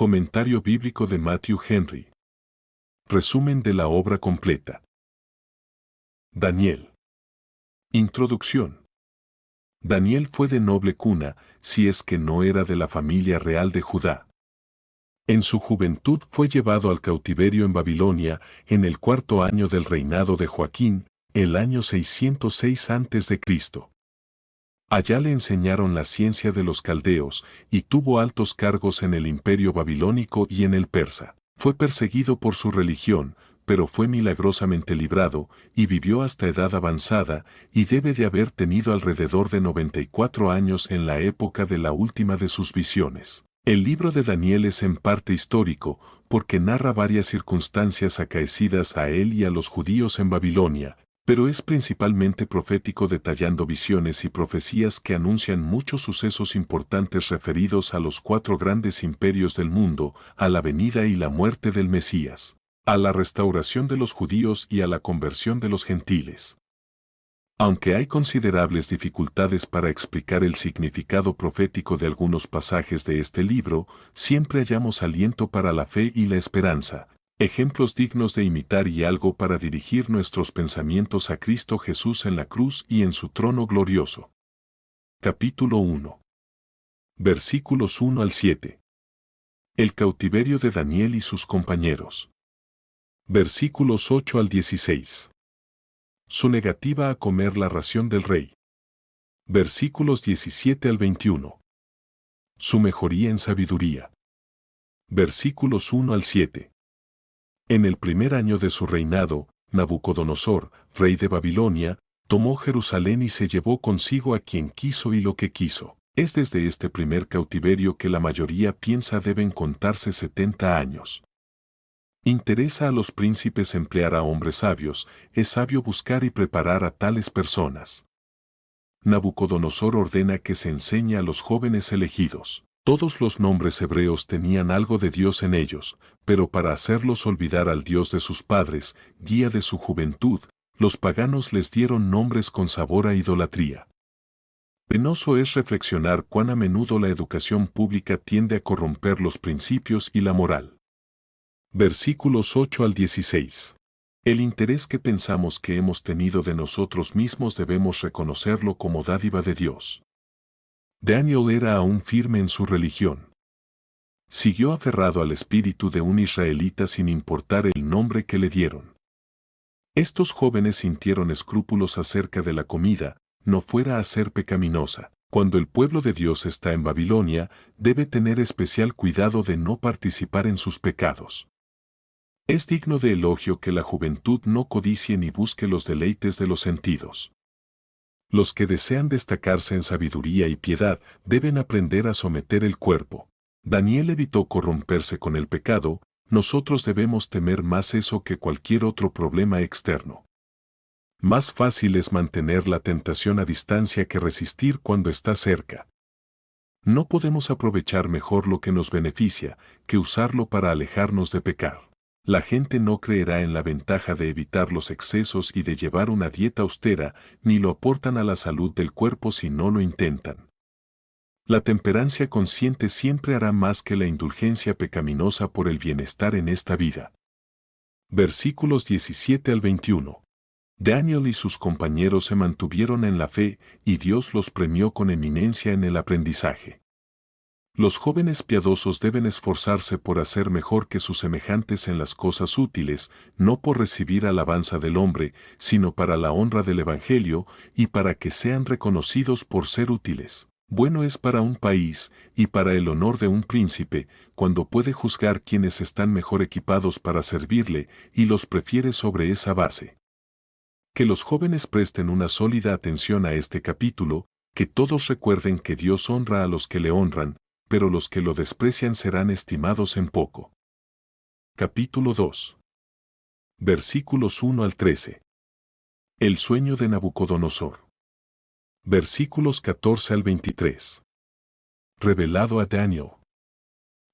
Comentario bíblico de Matthew Henry. Resumen de la obra completa. Daniel. Introducción. Daniel fue de noble cuna, si es que no era de la familia real de Judá. En su juventud fue llevado al cautiverio en Babilonia, en el 4º año del reinado de Joaquín, el año 606 a.C. Allá le enseñaron la ciencia de los caldeos, y tuvo altos cargos en el imperio babilónico y en el persa. Fue perseguido por su religión, pero fue milagrosamente librado, y vivió hasta edad avanzada, y debe de haber tenido alrededor de 94 años en la época de la última de sus visiones. El libro de Daniel es en parte histórico, porque narra varias circunstancias acaecidas a él y a los judíos en Babilonia, pero es principalmente profético, detallando visiones y profecías que anuncian muchos sucesos importantes referidos a los 4 grandes imperios del mundo, a la venida y la muerte del Mesías, a la restauración de los judíos y a la conversión de los gentiles. Aunque hay considerables dificultades para explicar el significado profético de algunos pasajes de este libro, siempre hallamos aliento para la fe y la esperanza, ejemplos dignos de imitar y algo para dirigir nuestros pensamientos a Cristo Jesús en la cruz y en su trono glorioso. Capítulo 1. Versículos 1 al 7. El cautiverio de Daniel y sus compañeros. Versículos 8 al 16. Su negativa a comer la ración del rey. Versículos 17 al 21. Su mejoría en sabiduría. Versículos 1 al 7. En el primer año de su reinado, Nabucodonosor, rey de Babilonia, tomó Jerusalén y se llevó consigo a quien quiso y lo que quiso. Es desde este primer cautiverio que la mayoría piensa deben contarse 70 años. Interesa a los príncipes emplear a hombres sabios, es sabio buscar y preparar a tales personas. Nabucodonosor ordena que se enseñe a los jóvenes elegidos. Todos los nombres hebreos tenían algo de Dios en ellos, pero para hacerlos olvidar al Dios de sus padres, guía de su juventud, los paganos les dieron nombres con sabor a idolatría. Penoso es reflexionar cuán a menudo la educación pública tiende a corromper los principios y la moral. Versículos 8 al 16. El interés que pensamos que hemos tenido de nosotros mismos debemos reconocerlo como dádiva de Dios. Daniel era aún firme en su religión. Siguió aferrado al espíritu de un israelita sin importar el nombre que le dieron. Estos jóvenes sintieron escrúpulos acerca de la comida, no fuera a ser pecaminosa. Cuando el pueblo de Dios está en Babilonia, debe tener especial cuidado de no participar en sus pecados. Es digno de elogio que la juventud no codicie ni busque los deleites de los sentidos. Los que desean destacarse en sabiduría y piedad deben aprender a someter el cuerpo. Daniel evitó corromperse con el pecado, nosotros debemos temer más eso que cualquier otro problema externo. Más fácil es mantener la tentación a distancia que resistir cuando está cerca. No podemos aprovechar mejor lo que nos beneficia que usarlo para alejarnos de pecar. La gente no creerá en la ventaja de evitar los excesos y de llevar una dieta austera, ni lo aportan a la salud del cuerpo si no lo intentan. La temperancia consciente siempre hará más que la indulgencia pecaminosa por el bienestar en esta vida. Versículos 17 al 21. Daniel y sus compañeros se mantuvieron en la fe, y Dios los premió con eminencia en el aprendizaje. Los jóvenes piadosos deben esforzarse por hacer mejor que sus semejantes en las cosas útiles, no por recibir alabanza del hombre, sino para la honra del Evangelio y para que sean reconocidos por ser útiles. Bueno es para un país y para el honor de un príncipe, cuando puede juzgar quienes están mejor equipados para servirle y los prefiere sobre esa base. Que los jóvenes presten una sólida atención a este capítulo, que todos recuerden que Dios honra a los que le honran, pero los que lo desprecian serán estimados en poco. Capítulo 2. Versículos 1 al 13. El sueño de Nabucodonosor. Versículos 14 al 23. Revelado a Daniel.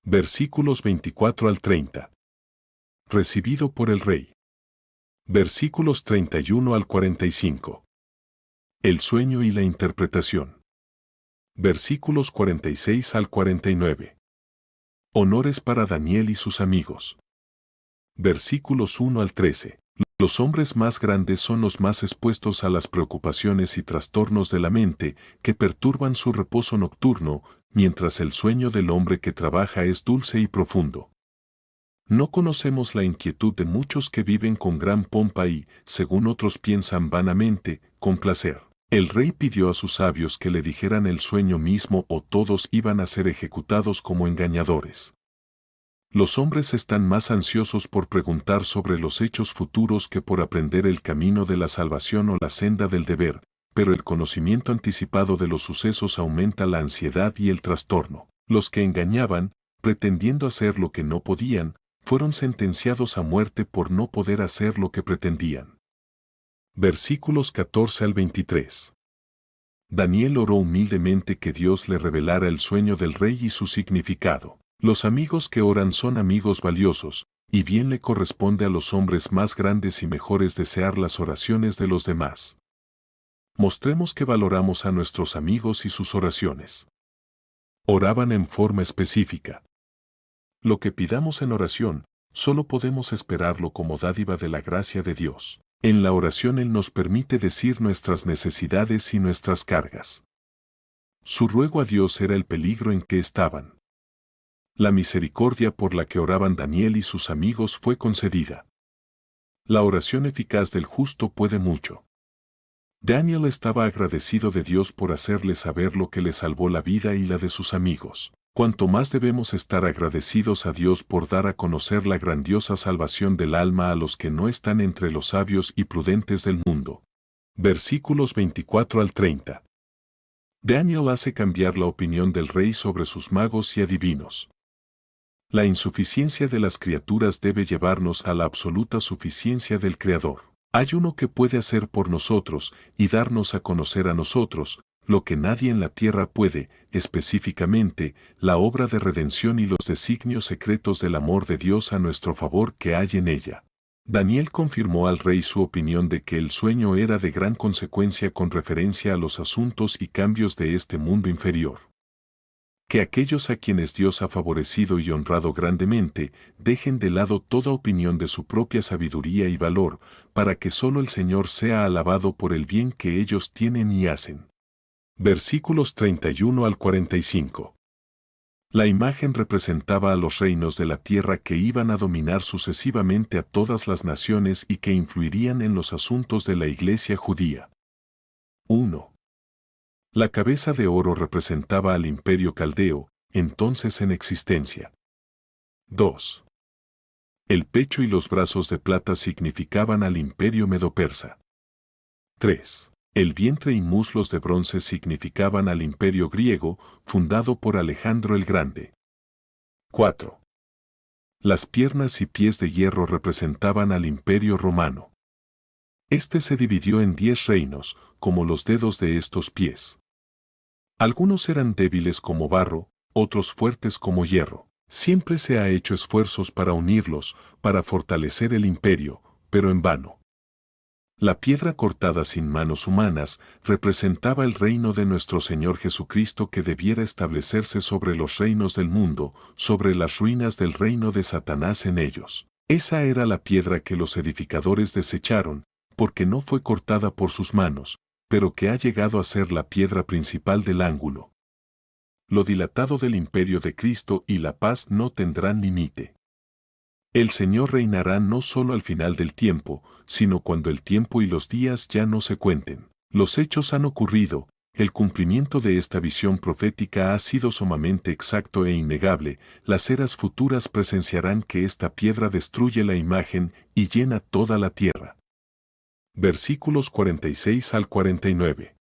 Versículos 24 al 30. Recibido por el rey. Versículos 31 al 45. El sueño y la interpretación. Versículos 46 al 49. Honores para Daniel y sus amigos. Versículos 1 al 13. Los hombres más grandes son los más expuestos a las preocupaciones y trastornos de la mente que perturban su reposo nocturno, mientras el sueño del hombre que trabaja es dulce y profundo. No conocemos la inquietud de muchos que viven con gran pompa y, según otros piensan vanamente, con placer. El rey pidió a sus sabios que le dijeran el sueño mismo o todos iban a ser ejecutados como engañadores. Los hombres están más ansiosos por preguntar sobre los hechos futuros que por aprender el camino de la salvación o la senda del deber, pero el conocimiento anticipado de los sucesos aumenta la ansiedad y el trastorno. Los que engañaban, pretendiendo hacer lo que no podían, fueron sentenciados a muerte por no poder hacer lo que pretendían. Versículos 14 al 23. Daniel oró humildemente que Dios le revelara el sueño del rey y su significado. Los amigos que oran son amigos valiosos, y bien le corresponde a los hombres más grandes y mejores desear las oraciones de los demás. Mostremos que valoramos a nuestros amigos y sus oraciones. Oraban en forma específica. Lo que pidamos en oración, solo podemos esperarlo como dádiva de la gracia de Dios. En la oración Él nos permite decir nuestras necesidades y nuestras cargas. Su ruego a Dios era el peligro en que estaban. La misericordia por la que oraban Daniel y sus amigos fue concedida. La oración eficaz del justo puede mucho. Daniel estaba agradecido de Dios por hacerle saber lo que le salvó la vida y la de sus amigos. Cuanto más debemos estar agradecidos a Dios por dar a conocer la grandiosa salvación del alma a los que no están entre los sabios y prudentes del mundo. Versículos 24 al 30. Daniel hace cambiar la opinión del rey sobre sus magos y adivinos. La insuficiencia de las criaturas debe llevarnos a la absoluta suficiencia del Creador. Hay uno que puede hacer por nosotros y darnos a conocer a nosotros, lo que nadie en la tierra puede, específicamente, la obra de redención y los designios secretos del amor de Dios a nuestro favor que hay en ella. Daniel confirmó al rey su opinión de que el sueño era de gran consecuencia con referencia a los asuntos y cambios de este mundo inferior. Que aquellos a quienes Dios ha favorecido y honrado grandemente, dejen de lado toda opinión de su propia sabiduría y valor, para que solo el Señor sea alabado por el bien que ellos tienen y hacen. Versículos 31 al 45. La imagen representaba a los reinos de la tierra que iban a dominar sucesivamente a todas las naciones y que influirían en los asuntos de la iglesia judía. 1. La cabeza de oro representaba al imperio caldeo, entonces en existencia. 2. El pecho y los brazos de plata significaban al imperio medo-persa. 3. El vientre y muslos de bronce significaban al imperio griego, fundado por Alejandro el Grande. 4. Las piernas y pies de hierro representaban al imperio romano. Este se dividió en 10 reinos, como los dedos de estos pies. Algunos eran débiles como barro, otros fuertes como hierro. Siempre se ha hecho esfuerzos para unirlos, para fortalecer el imperio, pero en vano. La piedra cortada sin manos humanas representaba el reino de nuestro Señor Jesucristo que debiera establecerse sobre los reinos del mundo, sobre las ruinas del reino de Satanás en ellos. Esa era la piedra que los edificadores desecharon, porque no fue cortada por sus manos, pero que ha llegado a ser la piedra principal del ángulo. Lo dilatado del imperio de Cristo y la paz no tendrán límite. El Señor reinará no solo al final del tiempo, sino cuando el tiempo y los días ya no se cuenten. Los hechos han ocurrido, el cumplimiento de esta visión profética ha sido sumamente exacto e innegable, las eras futuras presenciarán que esta piedra destruye la imagen y llena toda la tierra. Versículos 46 al 49.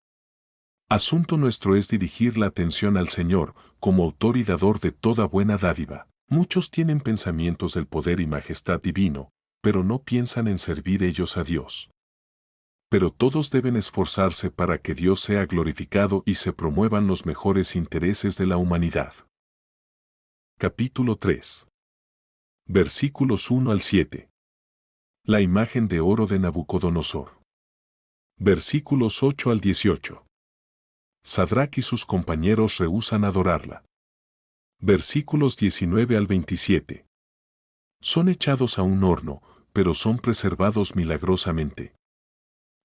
Asunto nuestro es dirigir la atención al Señor, como autor y dador de toda buena dádiva. Muchos tienen pensamientos del poder y majestad divino, pero no piensan en servir ellos a Dios. Pero todos deben esforzarse para que Dios sea glorificado y se promuevan los mejores intereses de la humanidad. Capítulo 3. Versículos 1 al 7. La imagen de oro de Nabucodonosor. Versículos 8 al 18. Sadrach y sus compañeros rehúsan adorarla. Versículos 19 al 27. Son echados a un horno, pero son preservados milagrosamente.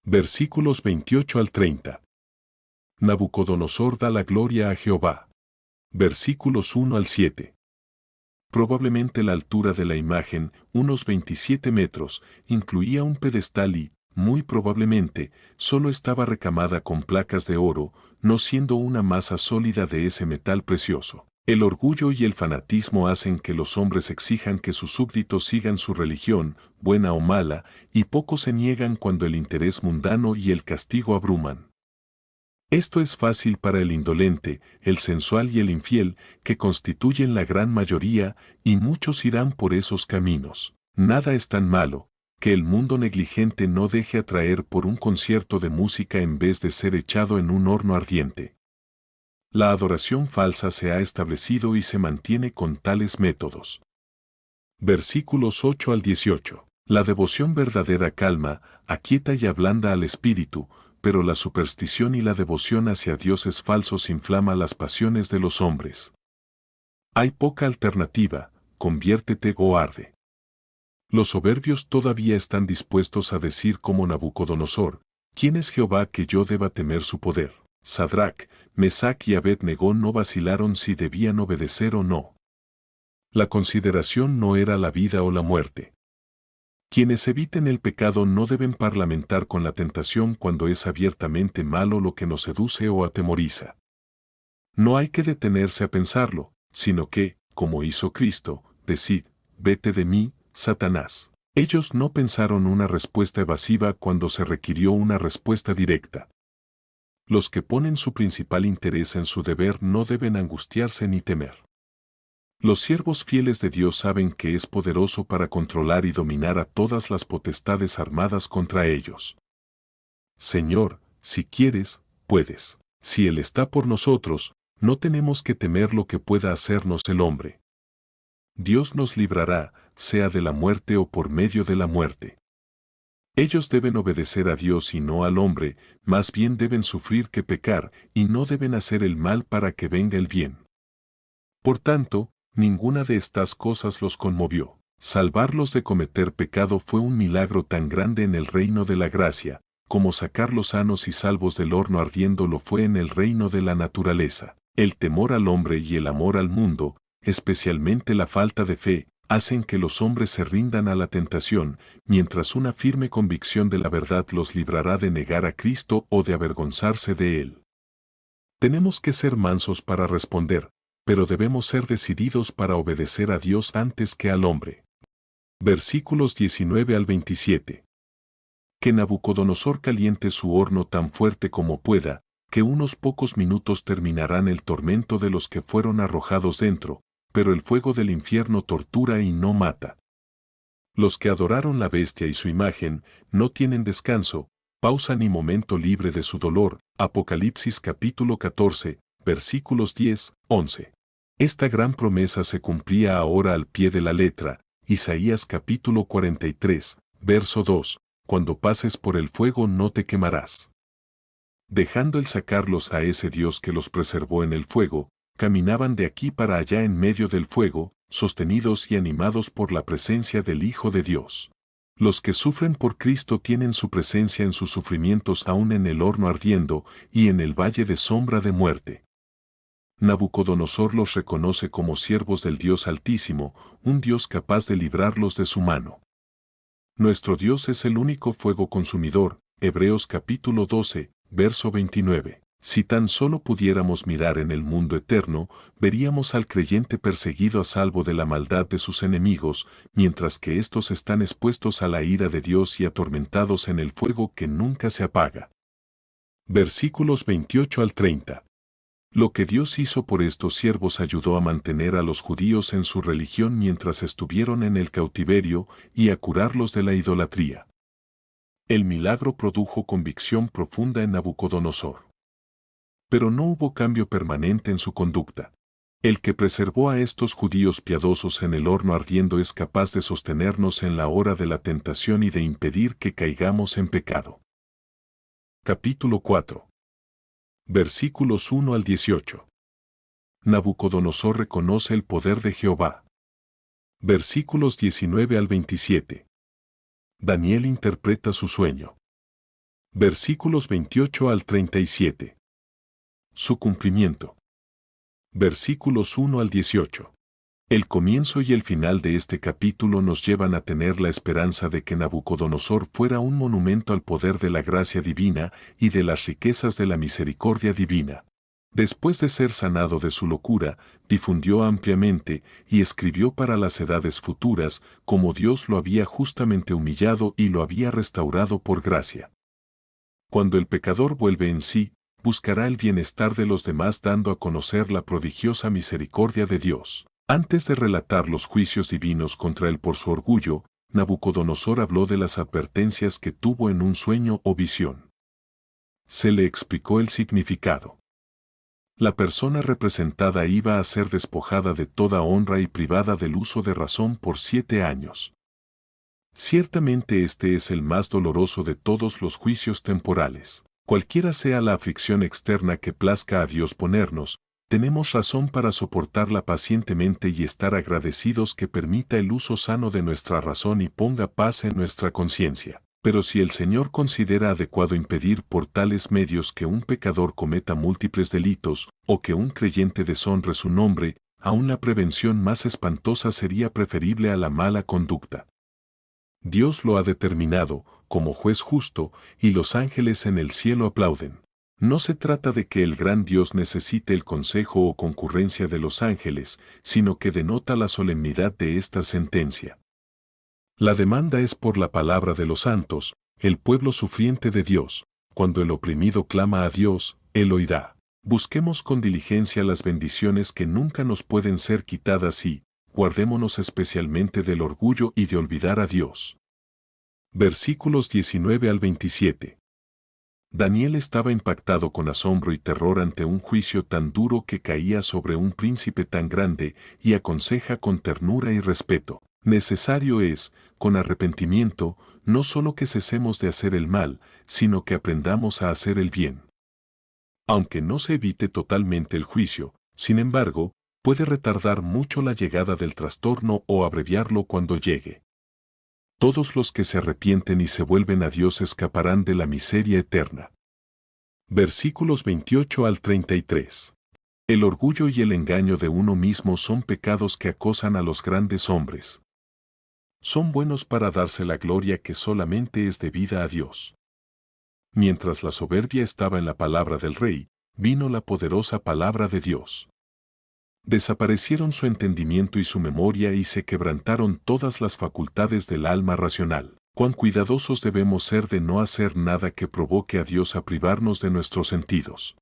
Versículos 28 al 30. Nabucodonosor da la gloria a Jehová. Versículos 1 al 7. Probablemente la altura de la imagen, unos 27 metros, incluía un pedestal y, muy probablemente, solo estaba recamada con placas de oro, no siendo una masa sólida de ese metal precioso. El orgullo y el fanatismo hacen que los hombres exijan que sus súbditos sigan su religión, buena o mala, y pocos se niegan cuando el interés mundano y el castigo abruman. Esto es fácil para el indolente, el sensual y el infiel, que constituyen la gran mayoría, y muchos irán por esos caminos. Nada es tan malo, que el mundo negligente no deje atraer por un concierto de música en vez de ser echado en un horno ardiente. La adoración falsa se ha establecido y se mantiene con tales métodos. Versículos 8 al 18. La devoción verdadera calma, aquieta y ablanda al espíritu, pero la superstición y la devoción hacia dioses falsos inflama las pasiones de los hombres. Hay poca alternativa, conviértete o arde. Los soberbios todavía están dispuestos a decir como Nabucodonosor, ¿quién es Jehová que yo deba temer su poder? Sadrac, Mesac y Abed-Negó no vacilaron si debían obedecer o no. La consideración no era la vida o la muerte. Quienes eviten el pecado no deben parlamentar con la tentación cuando es abiertamente malo lo que nos seduce o atemoriza. No hay que detenerse a pensarlo, sino que, como hizo Cristo, decid, vete de mí, Satanás. Ellos no pensaron una respuesta evasiva cuando se requirió una respuesta directa. Los que ponen su principal interés en su deber no deben angustiarse ni temer. Los siervos fieles de Dios saben que es poderoso para controlar y dominar a todas las potestades armadas contra ellos. Señor, si quieres, puedes. Si Él está por nosotros, no tenemos que temer lo que pueda hacernos el hombre. Dios nos librará, sea de la muerte o por medio de la muerte. Ellos deben obedecer a Dios y no al hombre, más bien deben sufrir que pecar, y no deben hacer el mal para que venga el bien. Por tanto, ninguna de estas cosas los conmovió. Salvarlos de cometer pecado fue un milagro tan grande en el reino de la gracia, como sacarlos sanos y salvos del horno ardiendo lo fue en el reino de la naturaleza. El temor al hombre y el amor al mundo, especialmente la falta de fe, hacen que los hombres se rindan a la tentación, mientras una firme convicción de la verdad los librará de negar a Cristo o de avergonzarse de Él. Tenemos que ser mansos para responder, pero debemos ser decididos para obedecer a Dios antes que al hombre. Versículos 19 al 27. Que Nabucodonosor caliente su horno tan fuerte como pueda, que unos pocos minutos terminarán el tormento de los que fueron arrojados dentro, pero el fuego del infierno tortura y no mata. Los que adoraron la bestia y su imagen, no tienen descanso, pausa ni momento libre de su dolor. Apocalipsis capítulo 14, versículos 10, 11. Esta gran promesa se cumplía ahora al pie de la letra. Isaías capítulo 43, verso 2, cuando pases por el fuego no te quemarás. Dejando el sacarlos a ese Dios que los preservó en el fuego, caminaban de aquí para allá en medio del fuego, sostenidos y animados por la presencia del Hijo de Dios. Los que sufren por Cristo tienen su presencia en sus sufrimientos aún en el horno ardiendo y en el valle de sombra de muerte. Nabucodonosor los reconoce como siervos del Dios Altísimo, un Dios capaz de librarlos de su mano. Nuestro Dios es el único fuego consumidor, Hebreos capítulo 12, verso 29. Si tan solo pudiéramos mirar en el mundo eterno, veríamos al creyente perseguido a salvo de la maldad de sus enemigos, mientras que éstos están expuestos a la ira de Dios y atormentados en el fuego que nunca se apaga. Versículos 28 al 30. Lo que Dios hizo por estos siervos ayudó a mantener a los judíos en su religión mientras estuvieron en el cautiverio y a curarlos de la idolatría. El milagro produjo convicción profunda en Nabucodonosor. Pero no hubo cambio permanente en su conducta. El que preservó a estos judíos piadosos en el horno ardiendo es capaz de sostenernos en la hora de la tentación y de impedir que caigamos en pecado. Capítulo 4. Versículos 1 al 18. Nabucodonosor reconoce el poder de Jehová. Versículos 19 al 27. Daniel interpreta su sueño. Versículos 28 al 37. Su cumplimiento. Versículos 1 al 18. El comienzo y el final de este capítulo nos llevan a tener la esperanza de que Nabucodonosor fuera un monumento al poder de la gracia divina y de las riquezas de la misericordia divina. Después de ser sanado de su locura, difundió ampliamente y escribió para las edades futuras cómo Dios lo había justamente humillado y lo había restaurado por gracia. Cuando el pecador vuelve en sí, buscará el bienestar de los demás dando a conocer la prodigiosa misericordia de Dios. Antes de relatar los juicios divinos contra él por su orgullo, Nabucodonosor habló de las advertencias que tuvo en un sueño o visión. Se le explicó el significado. La persona representada iba a ser despojada de toda honra y privada del uso de razón por 7 años. Ciertamente este es el más doloroso de todos los juicios temporales. Cualquiera sea la aflicción externa que plazca a Dios ponernos, tenemos razón para soportarla pacientemente y estar agradecidos que permita el uso sano de nuestra razón y ponga paz en nuestra conciencia. Pero si el Señor considera adecuado impedir por tales medios que un pecador cometa múltiples delitos, o que un creyente deshonre su nombre, aún la prevención más espantosa sería preferible a la mala conducta. Dios lo ha determinado, como juez justo, y los ángeles en el cielo aplauden. No se trata de que el gran Dios necesite el consejo o concurrencia de los ángeles, sino que denota la solemnidad de esta sentencia. La demanda es por la palabra de los santos, el pueblo sufriente de Dios. Cuando el oprimido clama a Dios, Él oirá. Busquemos con diligencia las bendiciones que nunca nos pueden ser quitadas y guardémonos especialmente del orgullo y de olvidar a Dios. Versículos 19 al 27. Daniel estaba impactado con asombro y terror ante un juicio tan duro que caía sobre un príncipe tan grande y aconseja con ternura y respeto. Necesario es, con arrepentimiento, no solo que cesemos de hacer el mal, sino que aprendamos a hacer el bien. Aunque no se evite totalmente el juicio, sin embargo, puede retardar mucho la llegada del trastorno o abreviarlo cuando llegue. Todos los que se arrepienten y se vuelven a Dios escaparán de la miseria eterna. Versículos 28 al 33. El orgullo y el engaño de uno mismo son pecados que acosan a los grandes hombres. Son buenos para darse la gloria que solamente es debida a Dios. Mientras la soberbia estaba en la palabra del rey, vino la poderosa palabra de Dios. Desaparecieron su entendimiento y su memoria y se quebrantaron todas las facultades del alma racional. Cuán cuidadosos debemos ser de no hacer nada que provoque a Dios a privarnos de nuestros sentidos.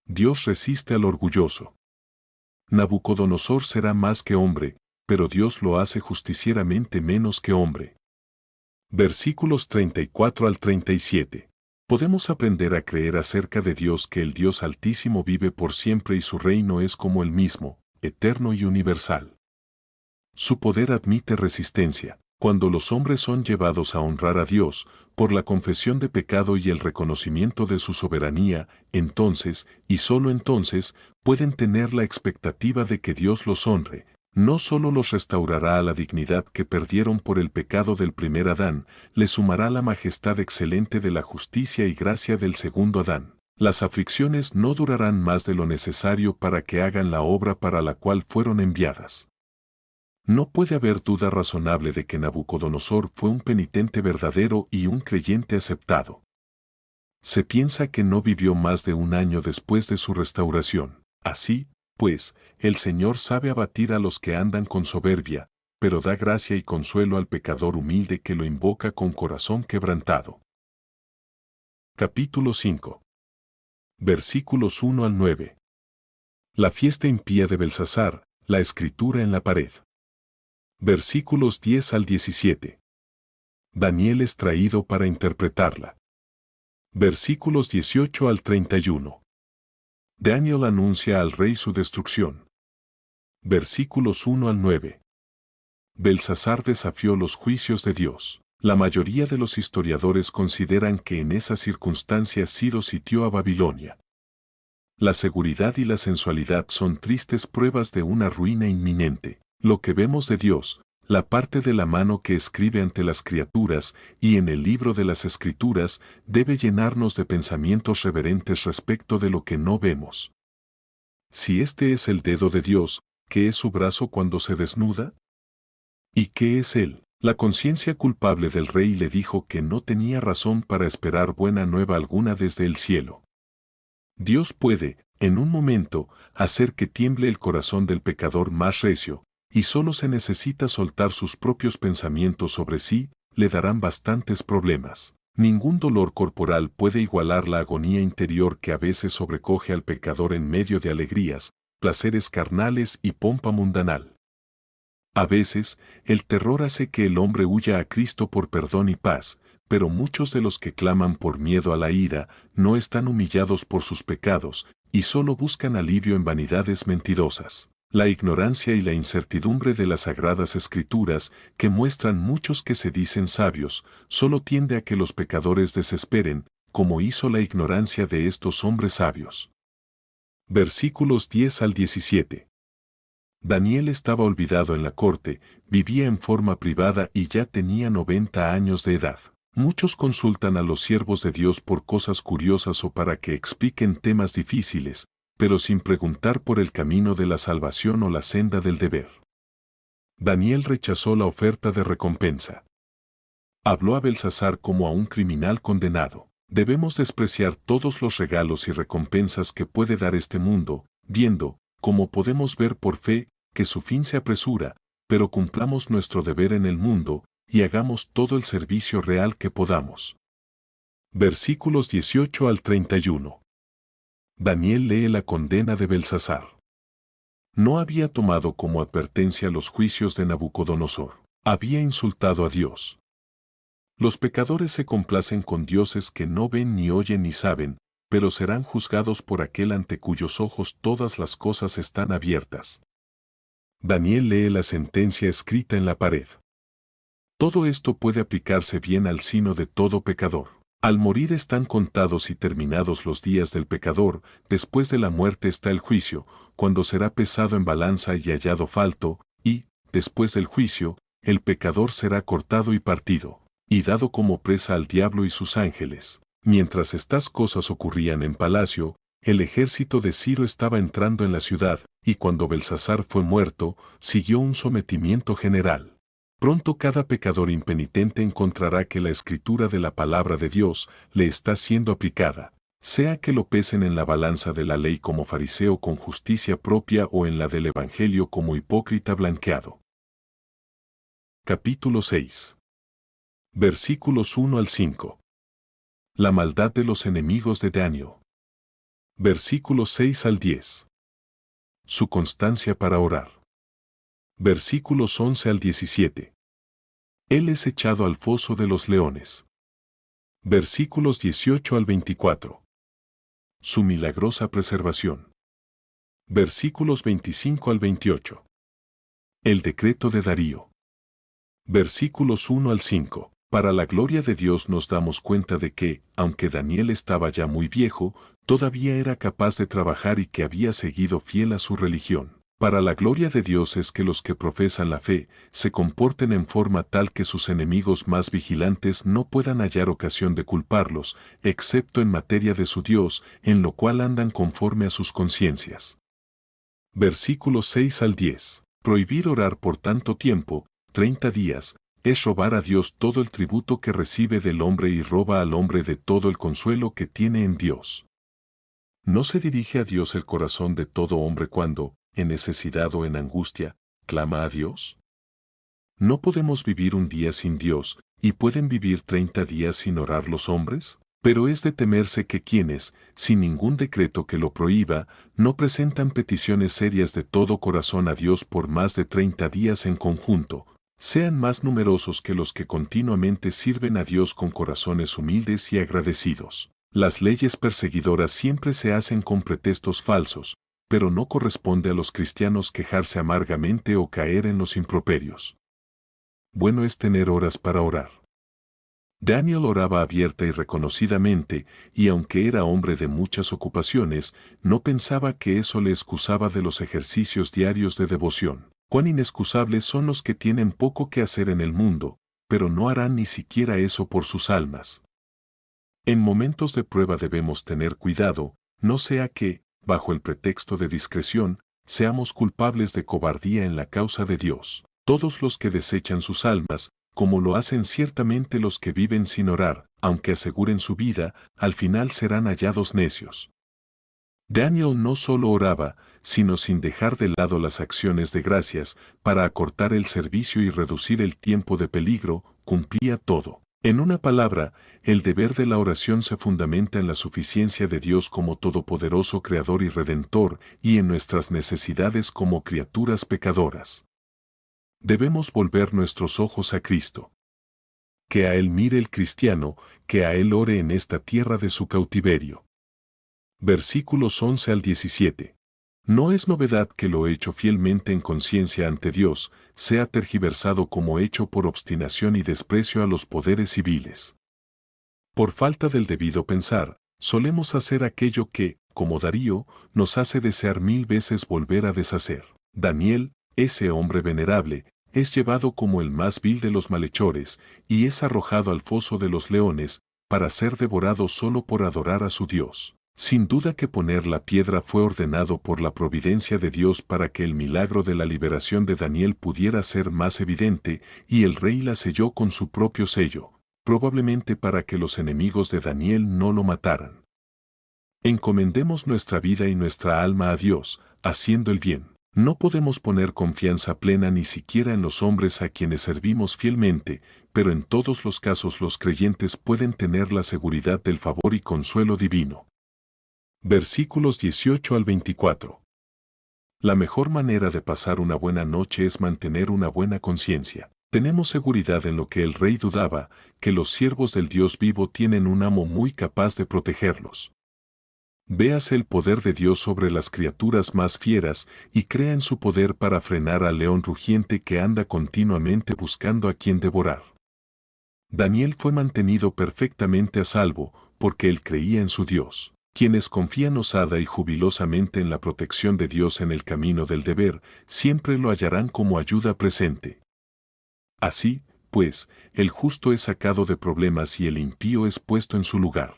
Dios resiste al orgulloso. Nabucodonosor será más que hombre, pero Dios lo hace justicieramente menos que hombre. Versículos 34 al 37. Podemos aprender a creer acerca de Dios que el Dios Altísimo vive por siempre y su reino es como el mismo, eterno y universal. Su poder admite resistencia. Cuando los hombres son llevados a honrar a Dios, por la confesión de pecado y el reconocimiento de su soberanía, entonces, y solo entonces, pueden tener la expectativa de que Dios los honre. No solo los restaurará a la dignidad que perdieron por el pecado del primer Adán, les sumará la majestad excelente de la justicia y gracia del segundo Adán. Las aflicciones no durarán más de lo necesario para que hagan la obra para la cual fueron enviadas. No puede haber duda razonable de que Nabucodonosor fue un penitente verdadero y un creyente aceptado. Se piensa que no vivió más de 1 año después de su restauración. Así, pues, el Señor sabe abatir a los que andan con soberbia, pero da gracia y consuelo al pecador humilde que lo invoca con corazón quebrantado. Capítulo 5. Versículos 1 al 9. La fiesta impía de Belsasar, la escritura en la pared. Versículos 10 al 17. Daniel es traído para interpretarla. Versículos 18 al 31. Daniel anuncia al rey su destrucción. Versículos 1 al 9. Belsasar desafió los juicios de Dios. La mayoría de los historiadores consideran que en esa circunstancia Ciro sitió a Babilonia. La seguridad y la sensualidad son tristes pruebas de una ruina inminente. Lo que vemos de Dios, la parte de la mano que escribe ante las criaturas y en el libro de las Escrituras, debe llenarnos de pensamientos reverentes respecto de lo que no vemos. Si este es el dedo de Dios, ¿qué es su brazo cuando se desnuda? ¿Y qué es él? La conciencia culpable del rey le dijo que no tenía razón para esperar buena nueva alguna desde el cielo. Dios puede, en un momento, hacer que tiemble el corazón del pecador más recio, y solo se necesita soltar sus propios pensamientos sobre sí, le darán bastantes problemas. Ningún dolor corporal puede igualar la agonía interior que a veces sobrecoge al pecador en medio de alegrías, placeres carnales y pompa mundanal. A veces, el terror hace que el hombre huya a Cristo por perdón y paz, pero muchos de los que claman por miedo a la ira no están humillados por sus pecados, y solo buscan alivio en vanidades mentirosas. La ignorancia y la incertidumbre de las sagradas escrituras, que muestran muchos que se dicen sabios, solo tiende a que los pecadores desesperen, como hizo la ignorancia de estos hombres sabios. Versículos 10 al 17. Daniel estaba olvidado en la corte, vivía en forma privada y ya tenía 90 años de edad. Muchos consultan a los siervos de Dios por cosas curiosas o para que expliquen temas difíciles, pero sin preguntar por el camino de la salvación o la senda del deber. Daniel rechazó la oferta de recompensa. Habló a Belsasar como a un criminal condenado. Debemos despreciar todos los regalos y recompensas que puede dar este mundo, viendo, como podemos ver por fe, que su fin se apresura, pero cumplamos nuestro deber en el mundo, y hagamos todo el servicio real que podamos. Versículos 18 al 31. Daniel lee la condena de Belsasar. No había tomado como advertencia los juicios de Nabucodonosor. Había insultado a Dios. Los pecadores se complacen con dioses que no ven ni oyen ni saben, pero serán juzgados por aquel ante cuyos ojos todas las cosas están abiertas. Daniel lee la sentencia escrita en la pared. Todo esto puede aplicarse bien al sino de todo pecador. Al morir están contados y terminados los días del pecador, después de la muerte está el juicio, cuando será pesado en balanza y hallado falto, y, después del juicio, el pecador será cortado y partido, y dado como presa al diablo y sus ángeles. Mientras estas cosas ocurrían en palacio, el ejército de Ciro estaba entrando en la ciudad, y cuando Belsasar fue muerto, siguió un sometimiento general. Pronto cada pecador impenitente encontrará que la escritura de la palabra de Dios le está siendo aplicada, sea que lo pesen en la balanza de la ley como fariseo con justicia propia o en la del evangelio como hipócrita blanqueado. Capítulo 6. Versículos 1 al 5. La maldad de los enemigos de Daniel. Versículos 6 al 10. Su constancia para orar. Versículos 11 al 17. Él es echado al foso de los leones. Versículos 18 al 24. Su milagrosa preservación. Versículos 25 al 28. El decreto de Darío. Versículos 1 al 5. Para la gloria de Dios nos damos cuenta de que, aunque Daniel estaba ya muy viejo, todavía era capaz de trabajar y que había seguido fiel a su religión. Para la gloria de Dios es que los que profesan la fe se comporten en forma tal que sus enemigos más vigilantes no puedan hallar ocasión de culparlos, excepto en materia de su Dios, en lo cual andan conforme a sus conciencias. Versículos 6 al 10. Prohibir orar por tanto tiempo, 30 días, es robar a Dios todo el tributo que recibe del hombre y roba al hombre de todo el consuelo que tiene en Dios. ¿No se dirige a Dios el corazón de todo hombre cuando, en necesidad o en angustia, clama a Dios? ¿No podemos vivir un día sin Dios, y pueden vivir 30 días sin orar los hombres? Pero es de temerse que quienes, sin ningún decreto que lo prohíba, no presentan peticiones serias de todo corazón a Dios por más de 30 días en conjunto, sean más numerosos que los que continuamente sirven a Dios con corazones humildes y agradecidos. Las leyes perseguidoras siempre se hacen con pretextos falsos, pero no corresponde a los cristianos quejarse amargamente o caer en los improperios. Bueno es tener horas para orar. Daniel oraba abierta y reconocidamente, y aunque era hombre de muchas ocupaciones, no pensaba que eso le excusaba de los ejercicios diarios de devoción. Cuán inexcusables son los que tienen poco que hacer en el mundo, pero no harán ni siquiera eso por sus almas. En momentos de prueba debemos tener cuidado, no sea que, bajo el pretexto de discreción, seamos culpables de cobardía en la causa de Dios. Todos los que desechan sus almas, como lo hacen ciertamente los que viven sin orar, aunque aseguren su vida, al final serán hallados necios. Daniel no solo oraba, sino sin dejar de lado las acciones de gracias, para acortar el servicio y reducir el tiempo de peligro, cumplía todo. En una palabra, el deber de la oración se fundamenta en la suficiencia de Dios como todopoderoso Creador y Redentor, y en nuestras necesidades como criaturas pecadoras. Debemos volver nuestros ojos a Cristo. Que a Él mire el cristiano, que a Él ore en esta tierra de su cautiverio. Versículos 11 al 17. No es novedad que lo hecho fielmente en conciencia ante Dios, sea tergiversado como hecho por obstinación y desprecio a los poderes civiles. Por falta del debido pensar, solemos hacer aquello que, como Darío, nos hace desear 1000 veces volver a deshacer. Daniel, ese hombre venerable, es llevado como el más vil de los malhechores, y es arrojado al foso de los leones, para ser devorado solo por adorar a su Dios. Sin duda que poner la piedra fue ordenado por la providencia de Dios para que el milagro de la liberación de Daniel pudiera ser más evidente, y el rey la selló con su propio sello, probablemente para que los enemigos de Daniel no lo mataran. Encomendemos nuestra vida y nuestra alma a Dios, haciendo el bien. No podemos poner confianza plena ni siquiera en los hombres a quienes servimos fielmente, pero en todos los casos los creyentes pueden tener la seguridad del favor y consuelo divino. Versículos 18 al 24. La mejor manera de pasar una buena noche es mantener una buena conciencia. Tenemos seguridad en lo que el rey dudaba, que los siervos del Dios vivo tienen un amo muy capaz de protegerlos. Véase el poder de Dios sobre las criaturas más fieras y crea en su poder para frenar al león rugiente que anda continuamente buscando a quien devorar. Daniel fue mantenido perfectamente a salvo, porque él creía en su Dios. Quienes confían osada y jubilosamente en la protección de Dios en el camino del deber, siempre lo hallarán como ayuda presente. Así, pues, el justo es sacado de problemas y el impío es puesto en su lugar.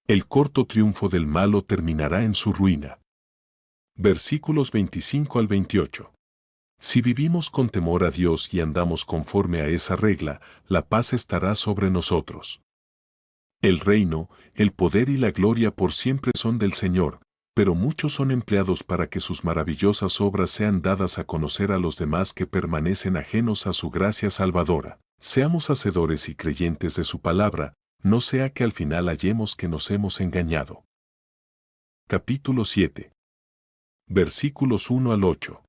El corto triunfo del malo terminará en su ruina. Versículos 25 al 28. Si vivimos con temor a Dios y andamos conforme a esa regla, la paz estará sobre nosotros. El reino, el poder y la gloria por siempre son del Señor, pero muchos son empleados para que sus maravillosas obras sean dadas a conocer a los demás que permanecen ajenos a su gracia salvadora. Seamos hacedores y creyentes de su palabra, no sea que al final hallemos que nos hemos engañado. Capítulo 7. Versículos 1 al 8.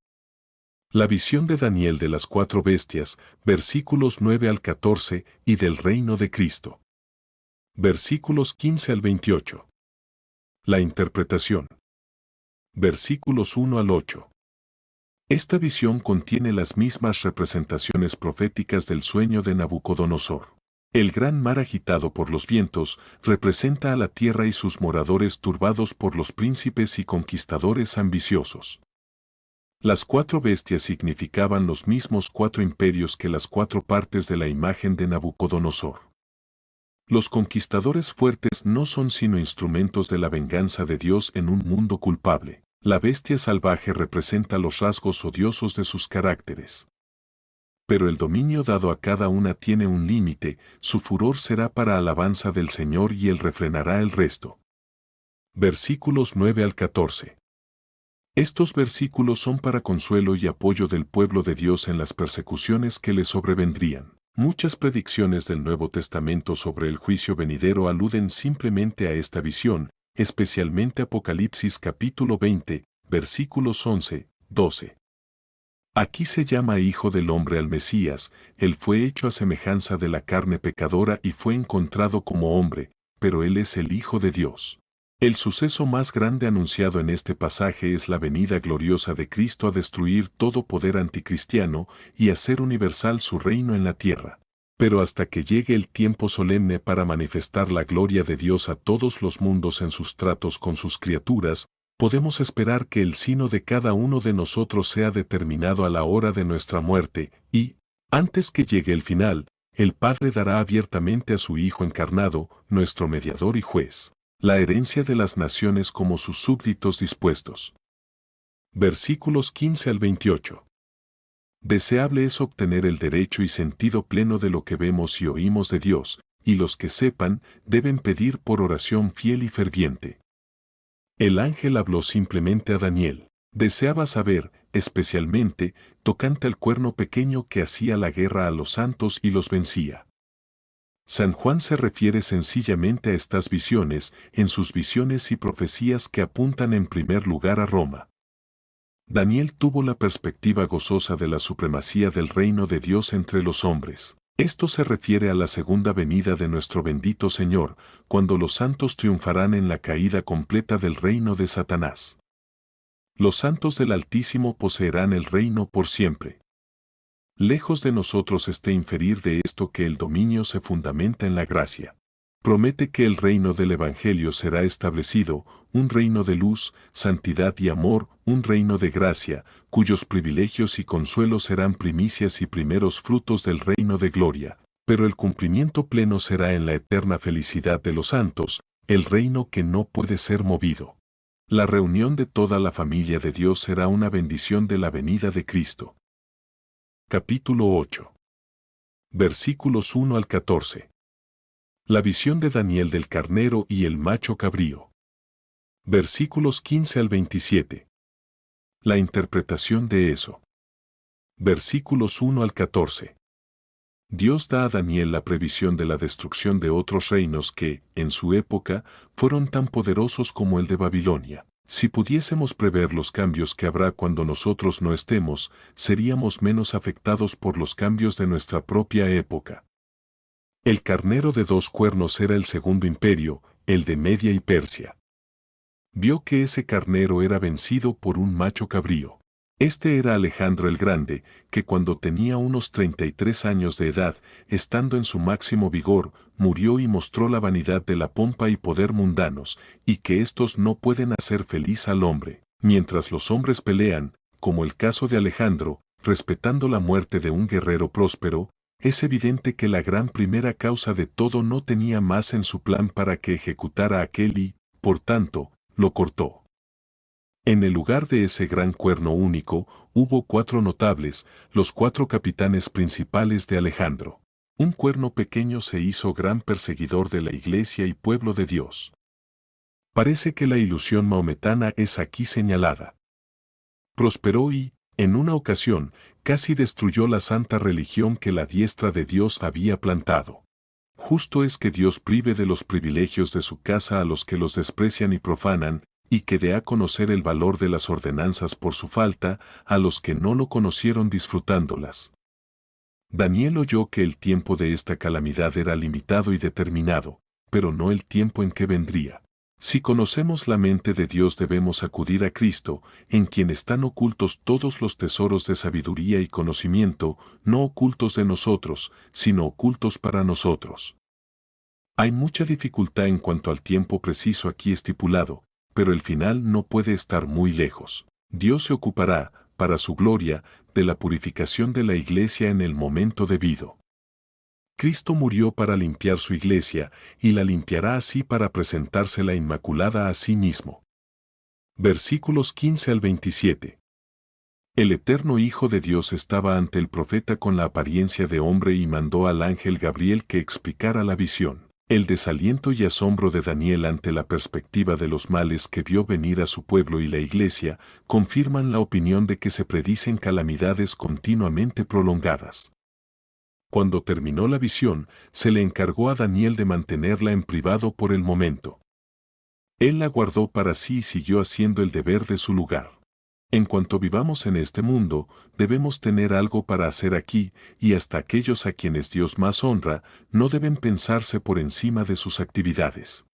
La visión de Daniel de las 4 bestias, versículos 9 al 14, y del reino de Cristo. Versículos 15 al 28. La interpretación. Versículos 1 al 8. Esta visión contiene las mismas representaciones proféticas del sueño de Nabucodonosor. El gran mar agitado por los vientos representa a la tierra y sus moradores turbados por los príncipes y conquistadores ambiciosos. Las 4 bestias significaban los mismos 4 imperios que las 4 partes de la imagen de Nabucodonosor. Los conquistadores fuertes no son sino instrumentos de la venganza de Dios en un mundo culpable. La bestia salvaje representa los rasgos odiosos de sus caracteres. Pero el dominio dado a cada una tiene un límite, su furor será para alabanza del Señor y Él refrenará el resto. Versículos 9 al 14. Estos versículos son para consuelo y apoyo del pueblo de Dios en las persecuciones que le sobrevendrían. Muchas predicciones del Nuevo Testamento sobre el juicio venidero aluden simplemente a esta visión, especialmente Apocalipsis capítulo 20, versículos 11, 12. Aquí se llama Hijo del Hombre al Mesías, él fue hecho a semejanza de la carne pecadora y fue encontrado como hombre, pero él es el Hijo de Dios. El suceso más grande anunciado en este pasaje es la venida gloriosa de Cristo a destruir todo poder anticristiano y hacer universal su reino en la tierra. Pero hasta que llegue el tiempo solemne para manifestar la gloria de Dios a todos los mundos en sus tratos con sus criaturas, podemos esperar que el sino de cada uno de nosotros sea determinado a la hora de nuestra muerte, y, antes que llegue el final, el Padre dará abiertamente a su Hijo encarnado, nuestro mediador y juez, la herencia de las naciones como sus súbditos dispuestos. Versículos 15 al 28. Deseable es obtener el derecho y sentido pleno de lo que vemos y oímos de Dios, y los que sepan deben pedir por oración fiel y ferviente. El ángel habló simplemente a Daniel. Deseaba saber, especialmente, tocante al cuerno pequeño que hacía la guerra a los santos y los vencía. San Juan se refiere sencillamente a estas visiones, en sus visiones y profecías que apuntan en primer lugar a Roma. Daniel tuvo la perspectiva gozosa de la supremacía del reino de Dios entre los hombres. Esto se refiere a la segunda venida de nuestro bendito Señor, cuando los santos triunfarán en la caída completa del reino de Satanás. Los santos del Altísimo poseerán el reino por siempre. Lejos de nosotros inferir de esto que el dominio se fundamenta en la gracia. Promete que el reino del Evangelio será establecido, un reino de luz, santidad y amor, un reino de gracia, cuyos privilegios y consuelos serán primicias y primeros frutos del reino de gloria, pero el cumplimiento pleno será en la eterna felicidad de los santos, el reino que no puede ser movido. La reunión de toda la familia de Dios será una bendición de la venida de Cristo. Capítulo 8. Versículos 1 al 14. La visión de Daniel del carnero y el macho cabrío. Versículos 15 al 27. La interpretación de eso. Versículos 1 al 14. Dios da a Daniel la previsión de la destrucción de otros reinos que, en su época, fueron tan poderosos como el de Babilonia. Si pudiésemos prever los cambios que habrá cuando nosotros no estemos, seríamos menos afectados por los cambios de nuestra propia época. El carnero de 2 cuernos era el segundo imperio, el de Media y Persia. Vio que ese carnero era vencido por un macho cabrío. Este era Alejandro el Grande, que cuando tenía unos 33 años de edad, estando en su máximo vigor, murió y mostró la vanidad de la pompa y poder mundanos, y que éstos no pueden hacer feliz al hombre. Mientras los hombres pelean, como el caso de Alejandro, respetando la muerte de un guerrero próspero, es evidente que la gran primera causa de todo no tenía más en su plan para que ejecutara aquel y, por tanto, lo cortó. En el lugar de ese gran cuerno único, hubo 4 notables, los 4 capitanes principales de Alejandro. Un cuerno pequeño se hizo gran perseguidor de la Iglesia y pueblo de Dios. Parece que la ilusión maometana es aquí señalada. Prosperó y, en una ocasión, casi destruyó la santa religión que la diestra de Dios había plantado. Justo es que Dios prive de los privilegios de su casa a los que los desprecian y profanan, y que dé a conocer el valor de las ordenanzas por su falta a los que no lo conocieron disfrutándolas. Daniel oyó que el tiempo de esta calamidad era limitado y determinado, pero no el tiempo en que vendría. Si conocemos la mente de Dios debemos acudir a Cristo, en quien están ocultos todos los tesoros de sabiduría y conocimiento, no ocultos de nosotros, sino ocultos para nosotros. Hay mucha dificultad en cuanto al tiempo preciso aquí estipulado, pero el final no puede estar muy lejos. Dios se ocupará, para su gloria, de la purificación de la Iglesia en el momento debido. Cristo murió para limpiar su Iglesia, y la limpiará así para presentársela inmaculada a sí mismo. Versículos 15 al 27. El eterno Hijo de Dios estaba ante el profeta con la apariencia de hombre y mandó al ángel Gabriel que explicara la visión. El desaliento y asombro de Daniel ante la perspectiva de los males que vio venir a su pueblo y la Iglesia confirman la opinión de que se predicen calamidades continuamente prolongadas. Cuando terminó la visión, se le encargó a Daniel de mantenerla en privado por el momento. Él la guardó para sí y siguió haciendo el deber de su lugar. En cuanto vivamos en este mundo, debemos tener algo para hacer aquí, y hasta aquellos a quienes Dios más honra, no deben pensarse por encima de sus actividades.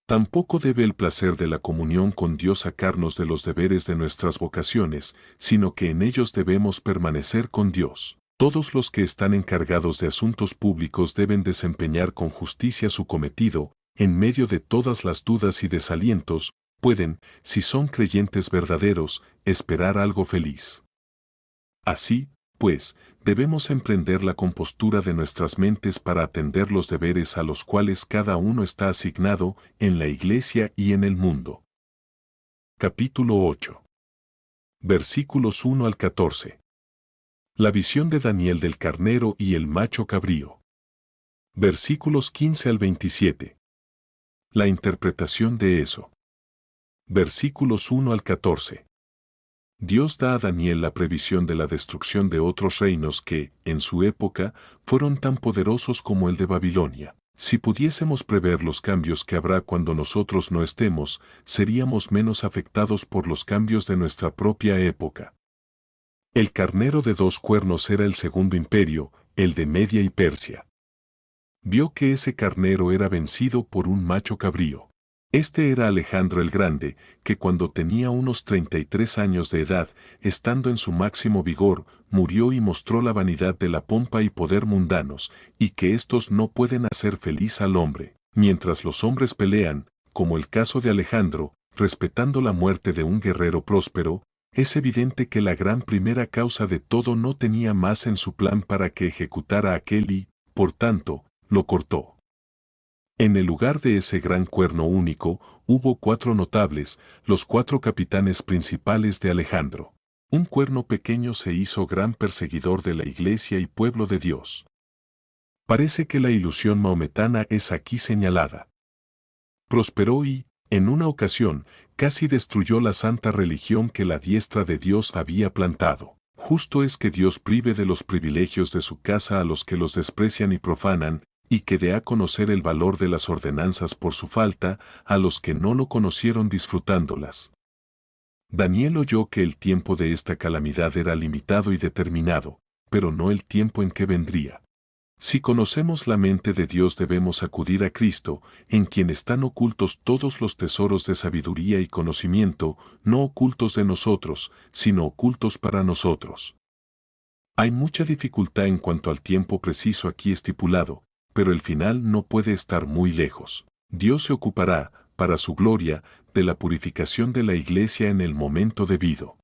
Tampoco debe el placer de la comunión con Dios sacarnos de los deberes de nuestras vocaciones, sino que en ellos debemos permanecer con Dios. Todos los que están encargados de asuntos públicos deben desempeñar con justicia su cometido, en medio de todas las dudas y desalientos, pueden, si son creyentes verdaderos, esperar algo feliz. Así, pues, debemos emprender la compostura de nuestras mentes para atender los deberes a los cuales cada uno está asignado en la Iglesia y en el mundo. Capítulo 8. Versículos 1 al 14. La visión de Daniel del carnero y el macho cabrío. Versículos 15 al 27. La interpretación de eso. Versículos 1 al 14. Dios da a Daniel la previsión de la destrucción de otros reinos que, en su época, fueron tan poderosos como el de Babilonia. Si pudiésemos prever los cambios que habrá cuando nosotros no estemos, seríamos menos afectados por los cambios de nuestra propia época. El carnero de 2 cuernos era el segundo imperio, el de Media y Persia. Vio que ese carnero era vencido por un macho cabrío. Este era Alejandro el Grande, que cuando tenía unos 33 años de edad, estando en su máximo vigor, murió y mostró la vanidad de la pompa y poder mundanos, y que éstos no pueden hacer feliz al hombre. Mientras los hombres pelean, como el caso de Alejandro, respetando la muerte de un guerrero próspero, es evidente que la gran primera causa de todo no tenía más en su plan para que ejecutara aquel y, por tanto, lo cortó. En el lugar de ese gran cuerno único, hubo 4 notables, los 4 capitanes principales de Alejandro. Un cuerno pequeño se hizo gran perseguidor de la Iglesia y pueblo de Dios. Parece que la ilusión maometana es aquí señalada. Prosperó y, en una ocasión, casi destruyó la santa religión que la diestra de Dios había plantado. Justo es que Dios prive de los privilegios de su casa a los que los desprecian y profanan, y que dé a conocer el valor de las ordenanzas por su falta a los que no lo conocieron disfrutándolas. Daniel oyó que el tiempo de esta calamidad era limitado y determinado, pero no el tiempo en que vendría. Si conocemos la mente de Dios debemos acudir a Cristo, en quien están ocultos todos los tesoros de sabiduría y conocimiento, no ocultos de nosotros, sino ocultos para nosotros. Hay mucha dificultad en cuanto al tiempo preciso aquí estipulado, pero el final no puede estar muy lejos. Dios se ocupará, para su gloria, de la purificación de la Iglesia en el momento debido.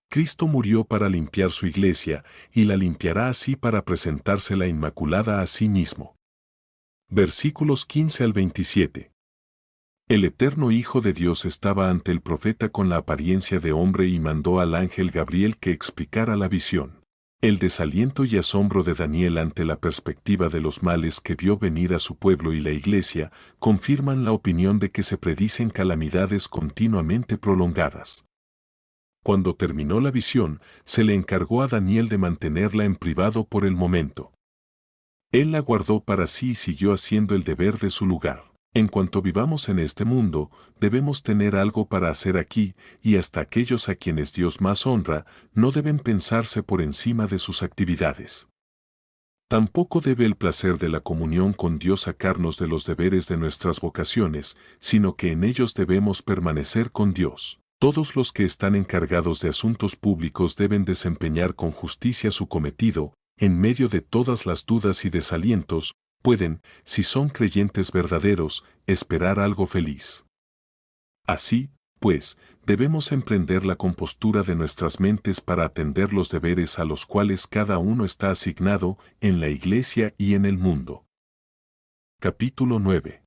Cristo murió para limpiar su Iglesia, y la limpiará así para presentársela inmaculada a sí mismo. Versículos 15 al 27. El eterno Hijo de Dios estaba ante el profeta con la apariencia de hombre y mandó al ángel Gabriel que explicara la visión. El desaliento y asombro de Daniel ante la perspectiva de los males que vio venir a su pueblo y la Iglesia confirman la opinión de que se predicen calamidades continuamente prolongadas. Cuando terminó la visión, se le encargó a Daniel de mantenerla en privado por el momento. Él la guardó para sí y siguió haciendo el deber de su lugar. En cuanto vivamos en este mundo, debemos tener algo para hacer aquí, y hasta aquellos a quienes Dios más honra, no deben pensarse por encima de sus actividades. Tampoco debe el placer de la comunión con Dios sacarnos de los deberes de nuestras vocaciones, sino que en ellos debemos permanecer con Dios. Todos los que están encargados de asuntos públicos deben desempeñar con justicia su cometido, en medio de todas las dudas y desalientos, pueden, si son creyentes verdaderos, esperar algo feliz. Así, pues, debemos emprender la compostura de nuestras mentes para atender los deberes a los cuales cada uno está asignado en la Iglesia y en el mundo. Capítulo 9.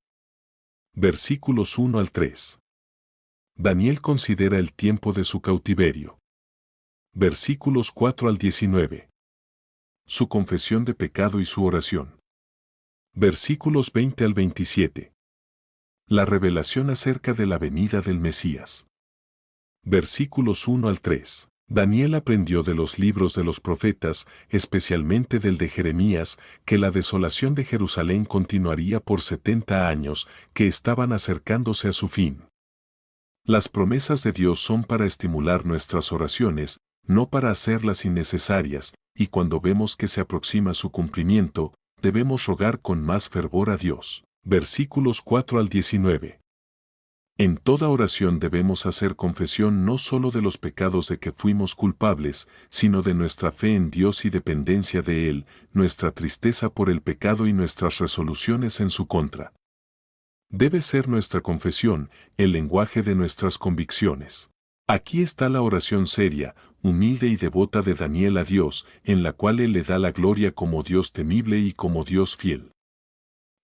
Versículos 1 al 3. Daniel considera el tiempo de su cautiverio. Versículos 4 al 19. Su confesión de pecado y su oración. Versículos 20 al 27. La revelación acerca de la venida del Mesías. Versículos 1 al 3. Daniel aprendió de los libros de los profetas, especialmente del de Jeremías, que la desolación de Jerusalén continuaría por 70 años, que estaban acercándose a su fin. Las promesas de Dios son para estimular nuestras oraciones, no para hacerlas innecesarias, y cuando vemos que se aproxima su cumplimiento, debemos rogar con más fervor a Dios. Versículos 4 al 19. En toda oración debemos hacer confesión no solo de los pecados de que fuimos culpables, sino de nuestra fe en Dios y dependencia de Él, nuestra tristeza por el pecado y nuestras resoluciones en su contra. Debe ser nuestra confesión el lenguaje de nuestras convicciones. Aquí está la oración seria, humilde y devota de Daniel a Dios, en la cual Él le da la gloria como Dios temible y como Dios fiel.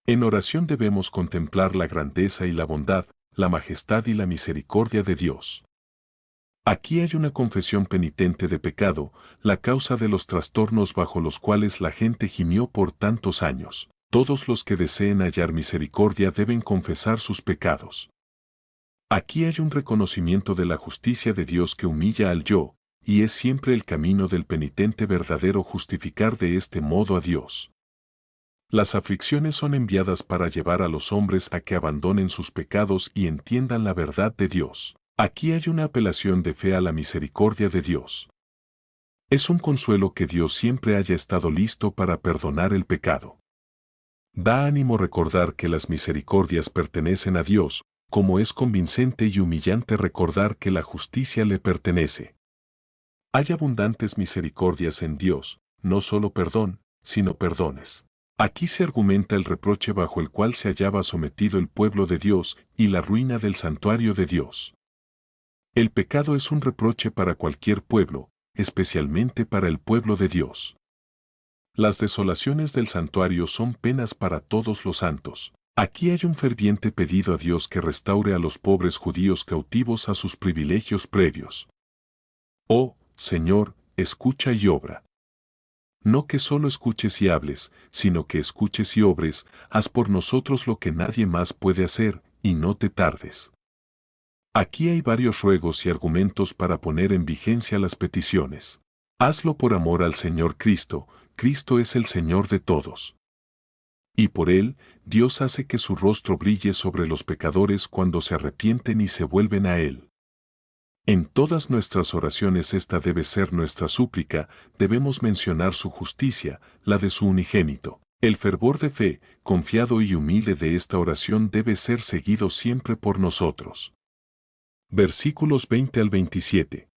En oración debemos contemplar la grandeza y la bondad, la majestad y la misericordia de Dios. Aquí hay una confesión penitente de pecado, la causa de los trastornos bajo los cuales la gente gimió por tantos años. Todos los que deseen hallar misericordia deben confesar sus pecados. Aquí hay un reconocimiento de la justicia de Dios que humilla al yo, y es siempre el camino del penitente verdadero justificar de este modo a Dios. Las aflicciones son enviadas para llevar a los hombres a que abandonen sus pecados y entiendan la verdad de Dios. Aquí hay una apelación de fe a la misericordia de Dios. Es un consuelo que Dios siempre haya estado listo para perdonar el pecado. Da ánimo recordar que las misericordias pertenecen a Dios, como es convincente y humillante recordar que la justicia le pertenece. Hay abundantes misericordias en Dios, no solo perdón, sino perdones. Aquí se argumenta el reproche bajo el cual se hallaba sometido el pueblo de Dios y la ruina del santuario de Dios. El pecado es un reproche para cualquier pueblo, especialmente para el pueblo de Dios. Las desolaciones del santuario son penas para todos los santos. Aquí hay un ferviente pedido a Dios que restaure a los pobres judíos cautivos a sus privilegios previos. Oh, Señor, escucha y obra. No que solo escuches y hables, sino que escuches y obres, haz por nosotros lo que nadie más puede hacer, y no te tardes. Aquí hay varios ruegos y argumentos para poner en vigencia las peticiones. Hazlo por amor al Señor Cristo, Cristo es el Señor de todos. Y por Él, Dios hace que su rostro brille sobre los pecadores cuando se arrepienten y se vuelven a Él. En todas nuestras oraciones esta debe ser nuestra súplica, debemos mencionar su justicia, la de su unigénito. El fervor de fe, confiado y humilde de esta oración debe ser seguido siempre por nosotros. Versículos 20 al 27.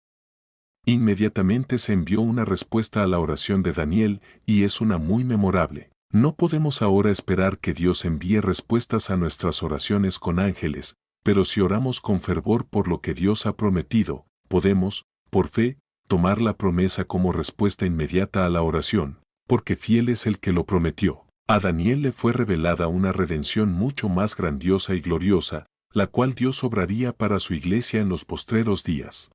Inmediatamente se envió una respuesta a la oración de Daniel, y es una muy memorable. No podemos ahora esperar que Dios envíe respuestas a nuestras oraciones con ángeles, pero si oramos con fervor por lo que Dios ha prometido, podemos, por fe, tomar la promesa como respuesta inmediata a la oración, porque fiel es el que lo prometió. A Daniel le fue revelada una redención mucho más grandiosa y gloriosa, la cual Dios obraría para su iglesia en los postreros días.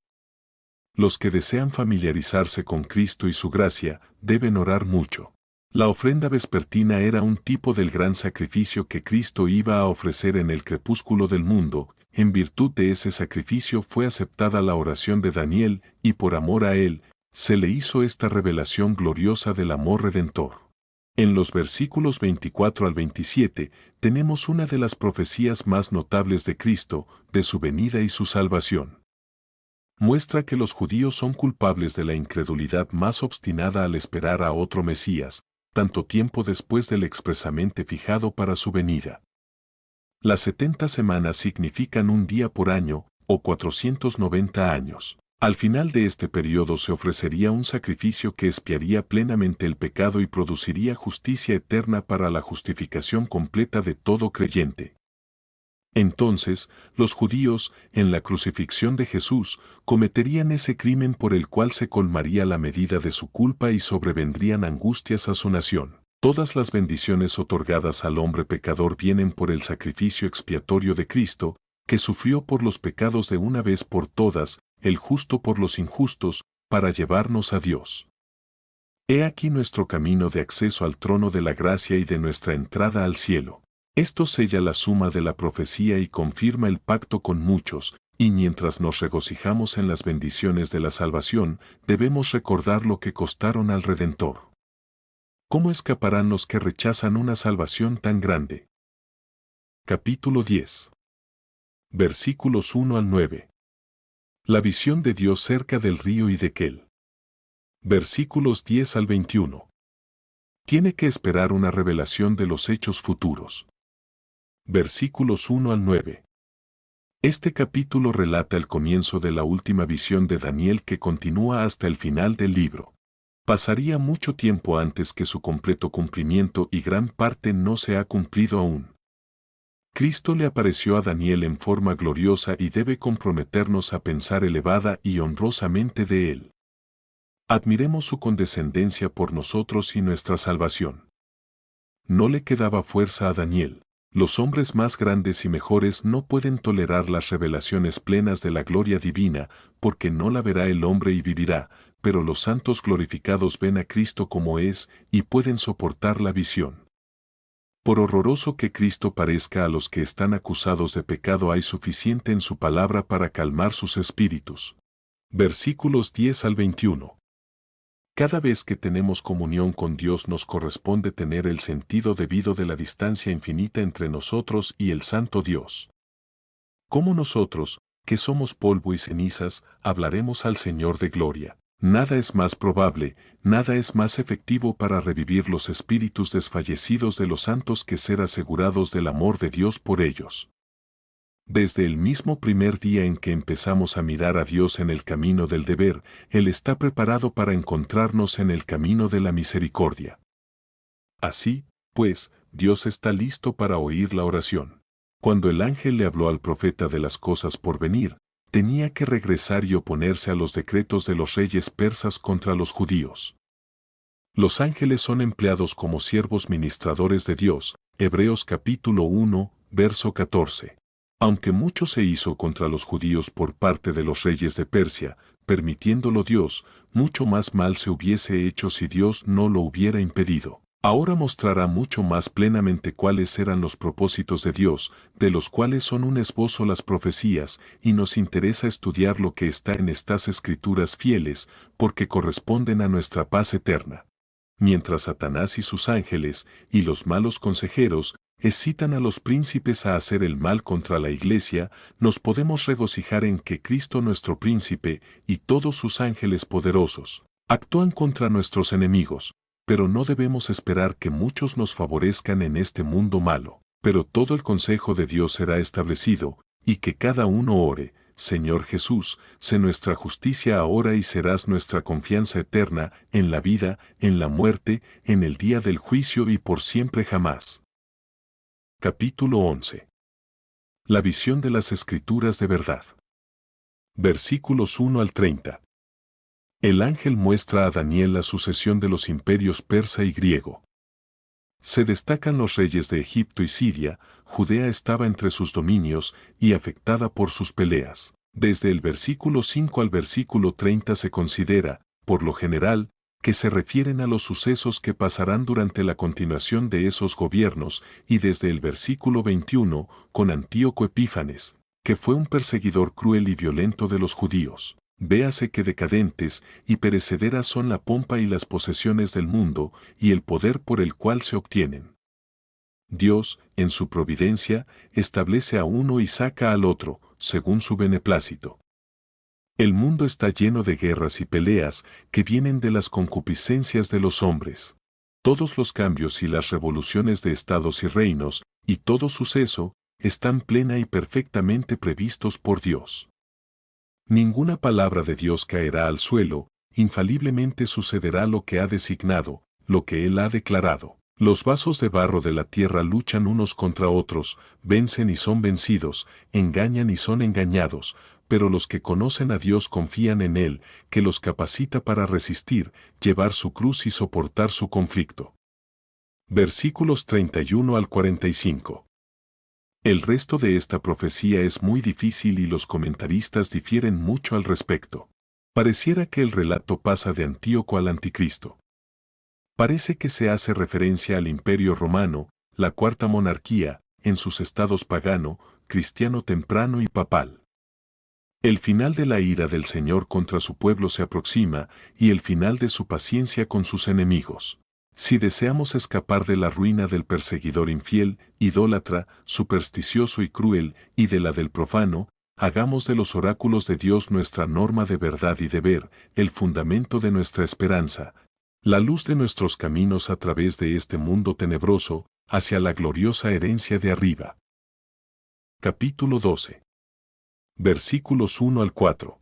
Los que desean familiarizarse con Cristo y su gracia, deben orar mucho. La ofrenda vespertina era un tipo del gran sacrificio que Cristo iba a ofrecer en el crepúsculo del mundo. En virtud de ese sacrificio fue aceptada la oración de Daniel, y por amor a él, se le hizo esta revelación gloriosa del amor redentor. En los versículos 24 al 27 tenemos una de las profecías más notables de Cristo, de su venida y su salvación. Muestra que los judíos son culpables de la incredulidad más obstinada al esperar a otro Mesías, tanto tiempo después del expresamente fijado para su venida. Las 70 semanas significan un día por año, o 490 años. Al final de este periodo se ofrecería un sacrificio que expiaría plenamente el pecado y produciría justicia eterna para la justificación completa de todo creyente. Entonces, los judíos, en la crucifixión de Jesús, cometerían ese crimen por el cual se colmaría la medida de su culpa y sobrevendrían angustias a su nación. Todas las bendiciones otorgadas al hombre pecador vienen por el sacrificio expiatorio de Cristo, que sufrió por los pecados de una vez por todas, el justo por los injustos, para llevarnos a Dios. He aquí nuestro camino de acceso al trono de la gracia y de nuestra entrada al cielo. Esto sella la suma de la profecía y confirma el pacto con muchos, y mientras nos regocijamos en las bendiciones de la salvación, debemos recordar lo que costaron al Redentor. ¿Cómo escaparán los que rechazan una salvación tan grande? Capítulo 10. Versículos 1 al 9. La visión de Dios cerca del río y de Kel. Versículos 10 al 21. Tiene que esperar una revelación de los hechos futuros. Versículos 1 al 9. Este capítulo relata el comienzo de la última visión de Daniel que continúa hasta el final del libro. Pasaría mucho tiempo antes que su completo cumplimiento y gran parte no se ha cumplido aún. Cristo le apareció a Daniel en forma gloriosa y debe comprometernos a pensar elevada y honrosamente de él. Admiremos su condescendencia por nosotros y nuestra salvación. No le quedaba fuerza a Daniel. Los hombres más grandes y mejores no pueden tolerar las revelaciones plenas de la gloria divina, porque no la verá el hombre y vivirá, pero los santos glorificados ven a Cristo como es y pueden soportar la visión. Por horroroso que Cristo parezca a los que están acusados de pecado, hay suficiente en su palabra para calmar sus espíritus. Versículos 10 al 21. Cada vez que tenemos comunión con Dios nos corresponde tener el sentido debido de la distancia infinita entre nosotros y el Santo Dios. ¿Cómo nosotros, que somos polvo y cenizas, hablaremos al Señor de gloria? Nada es más probable, nada es más efectivo para revivir los espíritus desfallecidos de los santos que ser asegurados del amor de Dios por ellos. Desde el mismo primer día en que empezamos a mirar a Dios en el camino del deber, Él está preparado para encontrarnos en el camino de la misericordia. Así, pues, Dios está listo para oír la oración. Cuando el ángel le habló al profeta de las cosas por venir, tenía que regresar y oponerse a los decretos de los reyes persas contra los judíos. Los ángeles son empleados como siervos ministradores de Dios, Hebreos capítulo 1, verso 14. Aunque mucho se hizo contra los judíos por parte de los reyes de Persia, permitiéndolo Dios, mucho más mal se hubiese hecho si Dios no lo hubiera impedido. Ahora mostrará mucho más plenamente cuáles eran los propósitos de Dios, de los cuales son un esbozo las profecías, y nos interesa estudiar lo que está en estas escrituras fieles, porque corresponden a nuestra paz eterna. Mientras Satanás y sus ángeles, y los malos consejeros, excitan a los príncipes a hacer el mal contra la Iglesia, nos podemos regocijar en que Cristo nuestro príncipe, y todos sus ángeles poderosos, actúan contra nuestros enemigos, pero no debemos esperar que muchos nos favorezcan en este mundo malo, pero todo el consejo de Dios será establecido, y que cada uno ore, Señor Jesús, sé nuestra justicia ahora y serás nuestra confianza eterna, en la vida, en la muerte, en el día del juicio y por siempre jamás. Capítulo 11. La visión de las Escrituras de verdad. Versículos 1 al 30. El ángel muestra a Daniel la sucesión de los imperios persa y griego. Se destacan los reyes de Egipto y Siria. Judea estaba entre sus dominios y afectada por sus peleas. Desde el versículo 5 al versículo 30 se considera, por lo general, que se refieren a los sucesos que pasarán durante la continuación de esos gobiernos, y desde el versículo 21, con Antíoco Epífanes, que fue un perseguidor cruel y violento de los judíos. Véase que decadentes y perecederas son la pompa y las posesiones del mundo, y el poder por el cual se obtienen. Dios, en su providencia, establece a uno y saca al otro, según su beneplácito. El mundo está lleno de guerras y peleas que vienen de las concupiscencias de los hombres. Todos los cambios y las revoluciones de estados y reinos, y todo suceso, están plena y perfectamente previstos por Dios. Ninguna palabra de Dios caerá al suelo, infaliblemente sucederá lo que ha designado, lo que Él ha declarado. Los vasos de barro de la tierra luchan unos contra otros, vencen y son vencidos, engañan y son engañados, pero los que conocen a Dios confían en Él, que los capacita para resistir, llevar su cruz y soportar su conflicto. Versículos 31 al 45. El resto de esta profecía es muy difícil y los comentaristas difieren mucho al respecto. Pareciera que el relato pasa de Antíoco al Anticristo. Parece que se hace referencia al Imperio Romano, la cuarta monarquía, en sus estados pagano, cristiano temprano y papal. El final de la ira del Señor contra su pueblo se aproxima, y el final de su paciencia con sus enemigos. Si deseamos escapar de la ruina del perseguidor infiel, idólatra, supersticioso y cruel, y de la del profano, hagamos de los oráculos de Dios nuestra norma de verdad y deber, el fundamento de nuestra esperanza, la luz de nuestros caminos a través de este mundo tenebroso, hacia la gloriosa herencia de arriba. Capítulo 12. Versículos 1 al 4.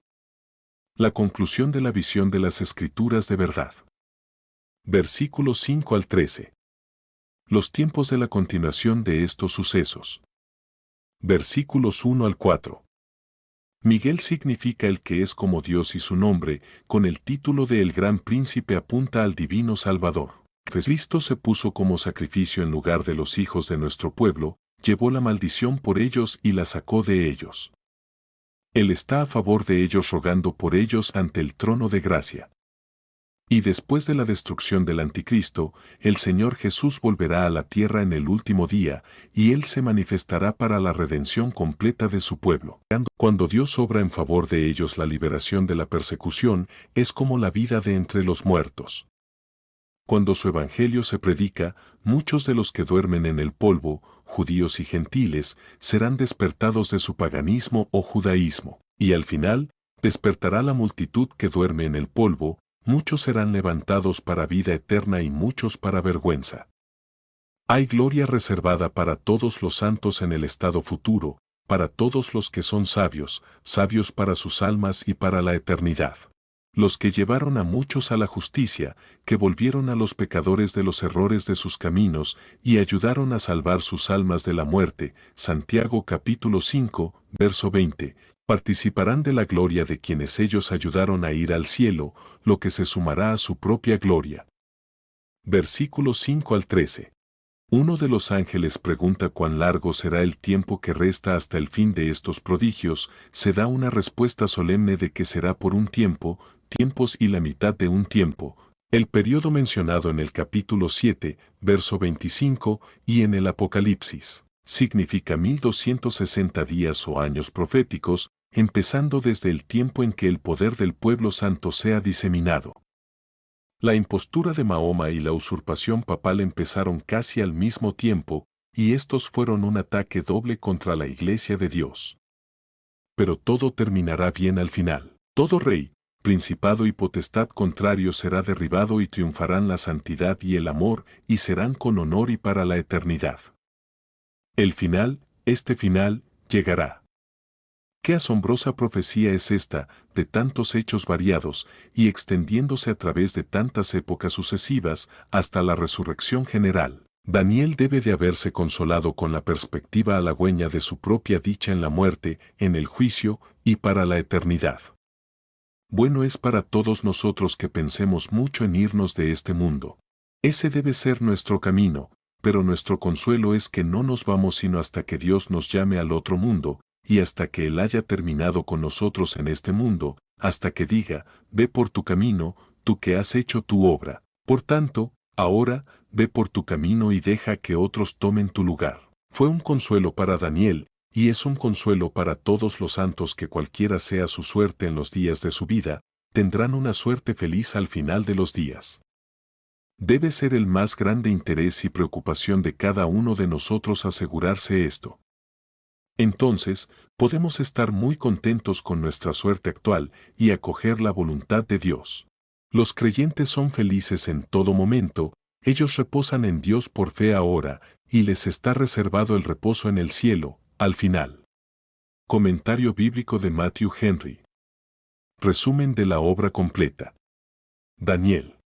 La conclusión de la visión de las Escrituras de verdad. Versículos 5 al 13. Los tiempos de la continuación de estos sucesos. Versículos 1 al 4. Miguel significa el que es como Dios y su nombre, con el título de el Gran Príncipe apunta al Divino Salvador. Cristo se puso como sacrificio en lugar de los hijos de nuestro pueblo, llevó la maldición por ellos y la sacó de ellos. Él está a favor de ellos rogando por ellos ante el trono de gracia. Y después de la destrucción del anticristo, el Señor Jesús volverá a la tierra en el último día, y Él se manifestará para la redención completa de su pueblo. Cuando Dios obra en favor de ellos la liberación de la persecución, es como la vida de entre los muertos. Cuando su evangelio se predica, muchos de los que duermen en el polvo, judíos y gentiles, serán despertados de su paganismo o judaísmo, y al final, despertará la multitud que duerme en el polvo, muchos serán levantados para vida eterna y muchos para vergüenza. Hay gloria reservada para todos los santos en el estado futuro, para todos los que son sabios, sabios para sus almas y para la eternidad. Los que llevaron a muchos a la justicia, que volvieron a los pecadores de los errores de sus caminos y ayudaron a salvar sus almas de la muerte, Santiago capítulo 5, verso 20, participarán de la gloria de quienes ellos ayudaron a ir al cielo, lo que se sumará a su propia gloria. Versículos 5 al 13. Uno de los ángeles pregunta cuán largo será el tiempo que resta hasta el fin de estos prodigios, se da una respuesta solemne de que será por un tiempo, tiempos y la mitad de un tiempo, el periodo mencionado en el capítulo 7, verso 25, y en el Apocalipsis, significa 1260 días o años proféticos, empezando desde el tiempo en que el poder del pueblo santo sea diseminado. La impostura de Mahoma y la usurpación papal empezaron casi al mismo tiempo, y estos fueron un ataque doble contra la Iglesia de Dios. Pero todo terminará bien al final. Todo rey, principado y potestad contrario será derribado y triunfarán la santidad y el amor, y serán con honor y para la eternidad. El final, este final, llegará. Qué asombrosa profecía es esta, de tantos hechos variados, y extendiéndose a través de tantas épocas sucesivas, hasta la resurrección general. Daniel debe de haberse consolado con la perspectiva halagüeña de su propia dicha en la muerte, en el juicio, y para la eternidad. Bueno es para todos nosotros que pensemos mucho en irnos de este mundo. Ese debe ser nuestro camino, pero nuestro consuelo es que no nos vamos sino hasta que Dios nos llame al otro mundo, y hasta que Él haya terminado con nosotros en este mundo, hasta que diga, ve por tu camino, tú que has hecho tu obra. Por tanto, ahora, ve por tu camino y deja que otros tomen tu lugar. Fue un consuelo para Daniel, y es un consuelo para todos los santos que cualquiera sea su suerte en los días de su vida, tendrán una suerte feliz al final de los días. Debe ser el más grande interés y preocupación de cada uno de nosotros asegurarse esto. Entonces, podemos estar muy contentos con nuestra suerte actual y acoger la voluntad de Dios. Los creyentes son felices en todo momento, ellos reposan en Dios por fe ahora, y les está reservado el reposo en el cielo, al final. Comentario bíblico de Matthew Henry. Resumen de la obra completa. Daniel.